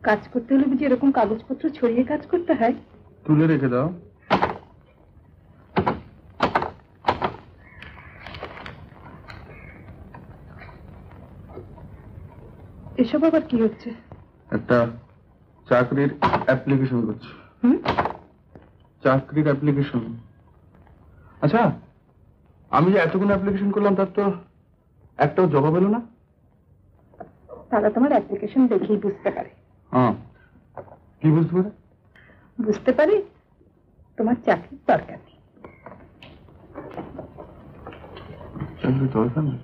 কাজ করতে হলে বুঝি এরকম কাগজপত্র ছড়িয়ে কাজ করতে হয়? তুলে রেখে দাও। এসব আবার কি হচ্ছে? একটা চাকরির অ্যাপ্লিকেশন করছি। চাকরির অ্যাপ্লিকেশন। আচ্ছা, আমি যে এতগুলো অ্যাপ্লিকেশন করলাম তার তো একটাও জবাব এলো না। তারা তোমার অ্যাপ্লিকেশন দেখেই বুঝতে পারে। হ্যাঁ, কি বুঝতে পারে? বুঝতে পারি তোমার চাকরির দরকার নেই। চাকরির দরকার নেই?